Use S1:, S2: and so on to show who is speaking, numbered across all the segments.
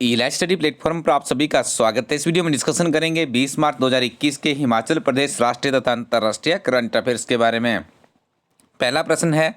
S1: Elite study platform पर आप सभी का स्वागत है। इस वीडियो में डिस्कशन करेंगे 20 मार्च 2021 के हिमाचल प्रदेश राष्ट्रीय तथा अंतर्राष्ट्रीय करंट अफेयर्स के बारे में। पहला प्रश्न है,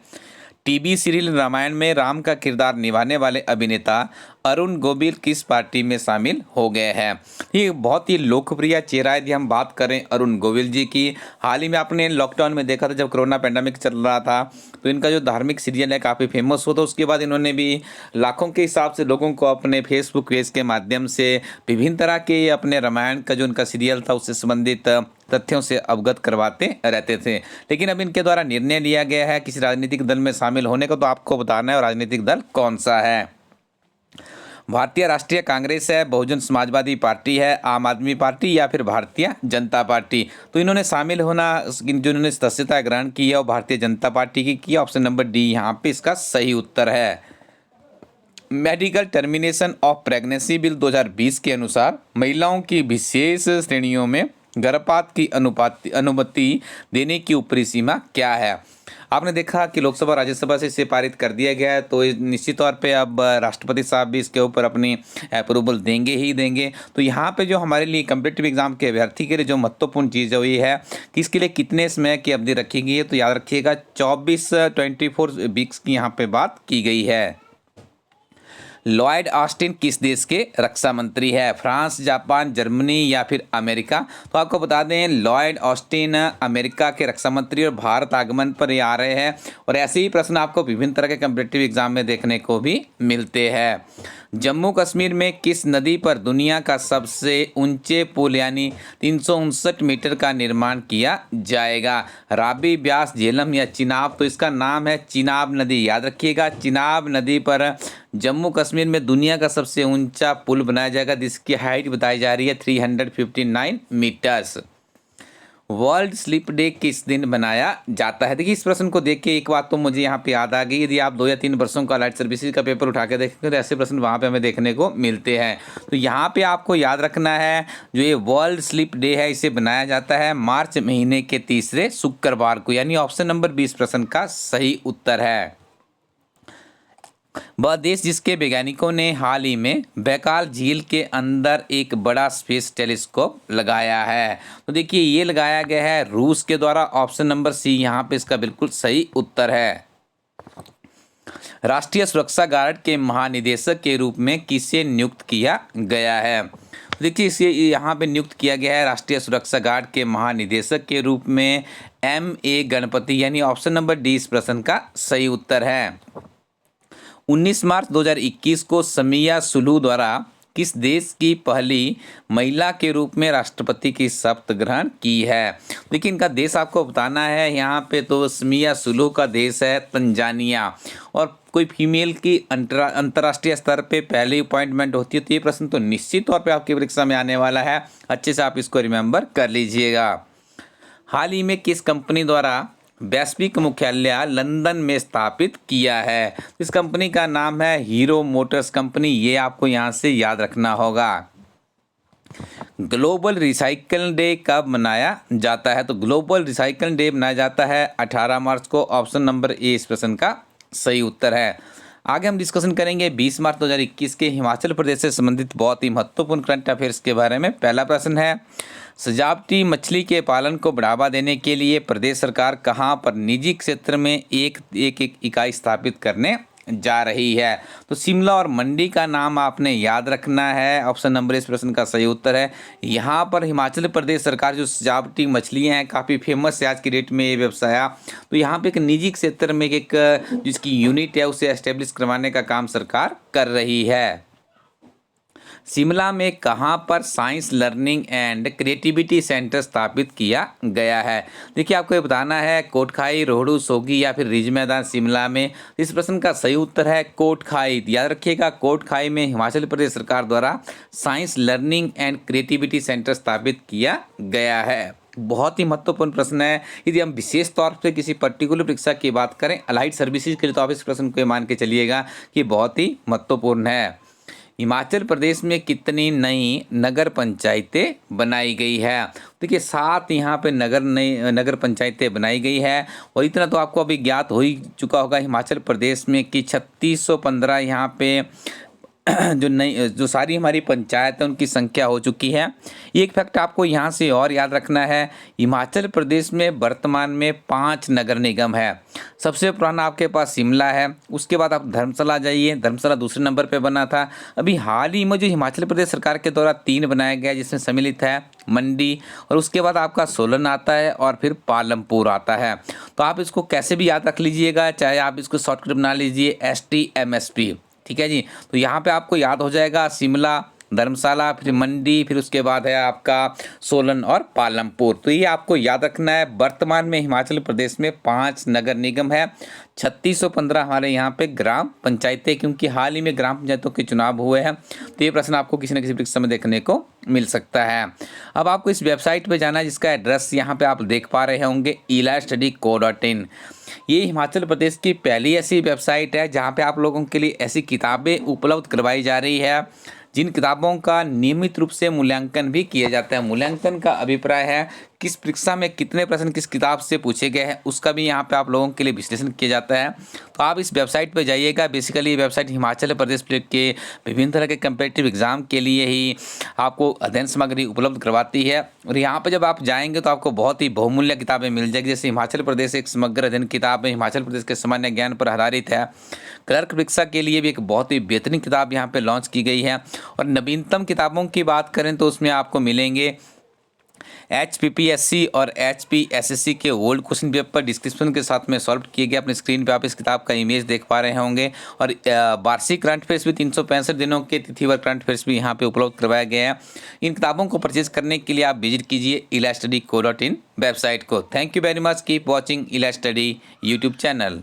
S1: टीवी सीरियल रामायण में राम का किरदार निभाने वाले अभिनेता अरुण गोविल किस पार्टी में शामिल हो गए हैं। ये बहुत ही लोकप्रिय चेहरा है। यदि हम बात करें अरुण गोविल जी की, हाल ही में आपने लॉकडाउन में देखा था जब कोरोना पैंडेमिक चल रहा था, तो इनका जो धार्मिक सीरियल है काफ़ी फेमस हुआ था। उसके बाद इन्होंने भी लाखों के हिसाब से लोगों को अपने फेसबुक पेज के माध्यम से विभिन्न तरह के अपने रामायण का जो उनका सीरियल था उससे संबंधित तथ्यों से अवगत करवाते रहते थे। लेकिन अब इनके द्वारा निर्णय लिया गया है किसी राजनीतिक दल में शामिल होने का, तो आपको बताना है और राजनीतिक दल कौन सा है। भारतीय राष्ट्रीय कांग्रेस है, बहुजन समाजवादी पार्टी है, आम आदमी पार्टी या फिर भारतीय जनता पार्टी। तो इन्होंने शामिल होना जो इन्होंने सदस्यता ग्रहण की है वो भारतीय जनता पार्टी की किया। ऑप्शन नंबर डी यहाँ पे इसका सही उत्तर है। Medical termination of pregnancy bill 2020 के अनुसार महिलाओं की विशेष श्रेणियों में गर्भपात की अनुमति देने की ऊपरी सीमा क्या है। आपने देखा कि लोकसभा राज्यसभा से इसे पारित कर दिया गया है, तो निश्चित तौर पे अब राष्ट्रपति साहब भी इसके ऊपर अपनी अप्रूवल देंगे ही देंगे। तो यहाँ पे जो हमारे लिए कम्पिटिटिव एग्जाम के अभ्यर्थी के लिए जो महत्वपूर्ण चीज़ है वो ये है कि इसके लिए कितने समय की अवधि रखी गई है। तो याद रखिएगा 24 वीक्स की यहाँ पे बात की गई है। लॉयड ऑस्टिन किस देश के रक्षा मंत्री है, फ्रांस, जापान, जर्मनी या फिर अमेरिका। तो आपको बता दें लॉयड ऑस्टिन अमेरिका के रक्षा मंत्री और भारत आगमन पर ये आ रहे हैं। और ऐसे ही प्रश्न आपको विभिन्न तरह के कम्पिटिटिव एग्जाम में देखने को भी मिलते हैं। जम्मू कश्मीर में किस नदी पर दुनिया का सबसे ऊंचे पुल यानी 359 मीटर का निर्माण किया जाएगा, रावी, ब्यास, झेलम या चिनाब। तो इसका नाम है चिनाब नदी। याद रखिएगा चिनाब नदी पर जम्मू कश्मीर में दुनिया का सबसे ऊंचा पुल बनाया जाएगा जिसकी हाइट बताई जा रही है 359 मीटर्स। वर्ल्ड स्लीप डे किस दिन मनाया जाता है। देखिए इस प्रश्न को देख के एक बात तो मुझे यहाँ पे याद आ गई। यदि आप 2 या 3 वर्षों का लाइट सर्विसेज का पेपर उठा के देखेंगे तो ऐसे प्रश्न वहाँ पे हमें देखने को मिलते हैं। तो यहाँ पे आपको याद रखना है जो ये वर्ल्ड स्लीप डे है इसे बनाया जाता है मार्च महीने के तीसरे शुक्रवार को, यानी ऑप्शन नंबर 20 प्रश्न का सही उत्तर है। वह देश जिसके वैज्ञानिकों ने हाल ही में बैकाल झील के अंदर एक बड़ा स्पेस टेलीस्कोप लगाया है। तो देखिए ये लगाया गया है रूस के द्वारा। ऑप्शन नंबर सी यहाँ पे इसका बिल्कुल सही उत्तर है। राष्ट्रीय सुरक्षा गार्ड के महानिदेशक के रूप में किसे नियुक्त किया गया है। देखिए इसे यहाँ पे नियुक्त किया गया है राष्ट्रीय सुरक्षा गार्ड के महानिदेशक के रूप में M.A. गणपति, यानी ऑप्शन नंबर डी इस प्रश्न का सही उत्तर है। 19 मार्च 2021 को समिया सुलू द्वारा किस देश की पहली महिला के रूप में राष्ट्रपति की शपथ ग्रहण की है। देखिए इनका देश आपको बताना है यहाँ पे। तो समिया सुलू का देश है तंजानिया। और कोई फीमेल की अंतर्राष्ट्रीय स्तर पे पहली अपॉइंटमेंट होती है। तो ये प्रश्न तो निश्चित तौर पे आपकी परीक्षा में आने वाला है, अच्छे से आप इसको रिमेंबर कर लीजिएगा। हाल ही में किस कंपनी द्वारा वैश्विक मुख्यालय लंदन में स्थापित किया है। इस कंपनी का नाम है हीरो मोटर्स कंपनी। ये आपको यहाँ से याद रखना होगा। ग्लोबल रिसाइकल डे कब मनाया जाता है। तो ग्लोबल रिसाइकल डे मनाया जाता है 18 मार्च को। ऑप्शन नंबर ए इस प्रश्न का सही उत्तर है। आगे हम डिस्कशन करेंगे 20 मार्च 2021 के हिमाचल प्रदेश से संबंधित बहुत ही महत्वपूर्ण करंट अफेयर्स के बारे में। पहला प्रश्न है, सजावटी मछली के पालन को बढ़ावा देने के लिए प्रदेश सरकार कहां पर निजी क्षेत्र में एक इकाई स्थापित करने जा रही है। तो शिमला और मंडी का नाम आपने याद रखना है। ऑप्शन नंबर इस प्रश्न का सही उत्तर है। यहाँ पर हिमाचल प्रदेश सरकार जो सजावटी मछलियाँ हैं काफ़ी फेमस है आज की डेट में ये व्यवसाय। तो यहाँ पे एक निजी क्षेत्र में एक जिसकी यूनिट है उसे एस्टेब्लिश करवाने का काम सरकार कर रही है। शिमला में कहां पर science learning and creativity centre स्थापित किया गया है। देखिए आपको ये बताना है कोटखाई, रोहडू, सोगी या फिर रिज मैदान शिमला में। इस प्रश्न का सही उत्तर है कोटखाई। याद रखिएगा कोटखाई में हिमाचल प्रदेश सरकार द्वारा science learning and creativity centre स्थापित किया गया है। बहुत ही महत्वपूर्ण प्रश्न है। यदि हम विशेष तौर पर किसी पर्टिकुलर परीक्षा की बात करें अलाइड सर्विसेज के लिए तो आप इस प्रश्न को मान के चलिएगा कि बहुत ही महत्वपूर्ण है। हिमाचल प्रदेश में कितनी नई नगर पंचायतें बनाई गई है। देखिए 7 यहाँ पे नगर पंचायतें बनाई गई है। और इतना तो आपको अभी ज्ञात हो ही चुका होगा हिमाचल प्रदेश में कि 3615 यहाँ पे जो सारी हमारी पंचायत है उनकी संख्या हो चुकी है। एक फैक्ट आपको यहाँ से और याद रखना है, हिमाचल प्रदेश में वर्तमान में 5 नगर निगम है। सबसे पुराना आपके पास शिमला है, उसके बाद आप धर्मशाला जाइए, धर्मशाला दूसरे नंबर पे बना था। अभी हाल ही में जो हिमाचल प्रदेश सरकार के द्वारा 3 बनाया गया जिसमें सम्मिलित है मंडी, और उसके बाद आपका सोलन आता है और फिर पालमपुर आता है। तो आप इसको कैसे भी याद रख लीजिएगा, चाहे आप इसको शॉर्टकट बना लीजिए STMSP, ठीक है जी। तो यहाँ पे आपको याद हो जाएगा शिमला, धर्मशाला, फिर मंडी, फिर उसके बाद है आपका सोलन और पालमपुर। तो ये आपको याद रखना है। वर्तमान में हिमाचल प्रदेश में 5 नगर निगम है, 3615 हमारे यहाँ पे ग्राम पंचायतें, क्योंकि हाल ही में ग्राम पंचायतों के चुनाव हुए हैं। तो ये प्रश्न आपको किसी न किसी परीक्षा में देखने को मिल सकता है। अब आपको इस वेबसाइट पे जाना है जिसका एड्रेस यहाँ पे आप देख पा रहे होंगे, elistudy.co.in। ये हिमाचल प्रदेश की पहली ऐसी वेबसाइट है जहाँ पे आप लोगों के लिए ऐसी किताबें उपलब्ध करवाई जा रही है जिन किताबों का नियमित रूप से मूल्यांकन भी किया जाता है। मूल्यांकन का अभिप्राय है किस परीक्षा में कितने प्रश्न किस किताब से पूछे गए हैं, उसका भी यहाँ पे आप लोगों के लिए विश्लेषण किया जाता है। तो आप इस वेबसाइट पे जाइएगा। बेसिकली ये वेबसाइट हिमाचल प्रदेश के विभिन्न तरह के कम्पिटिटिव एग्जाम के लिए ही आपको अध्ययन सामग्री उपलब्ध करवाती है। और यहाँ पर जब आप जाएंगे तो आपको बहुत ही बहुमूल्य किताबें मिल जाएगी। जैसे हिमाचल प्रदेश एक समग्र अध्ययन किताब है, हिमाचल प्रदेश के सामान्य ज्ञान पर आधारित है। क्लर्क परीक्षा के लिए भी एक बहुत ही बेहतरीन किताब यहाँ पे लॉन्च की गई है। और नवीनतम किताबों की बात करें तो उसमें आपको मिलेंगे HPPSC और HPSSC के ओल्ड क्वेश्चन पेपर डिस्क्रिप्शन के साथ में सॉल्व किए गए। अपने स्क्रीन पे आप इस किताब का इमेज देख पा रहे होंगे। और वार्षिक करंट अफेयर्स भी 365 दिनों के तिथिवार करंट अफेयर्स भी यहाँ पे उपलब्ध करवाया गया है। इन किताबों को परचेज करने के लिए आप विजिट कीजिए elistudy.co.in वेबसाइट को। Thank you very much, keep watching elistudy YouTube channel.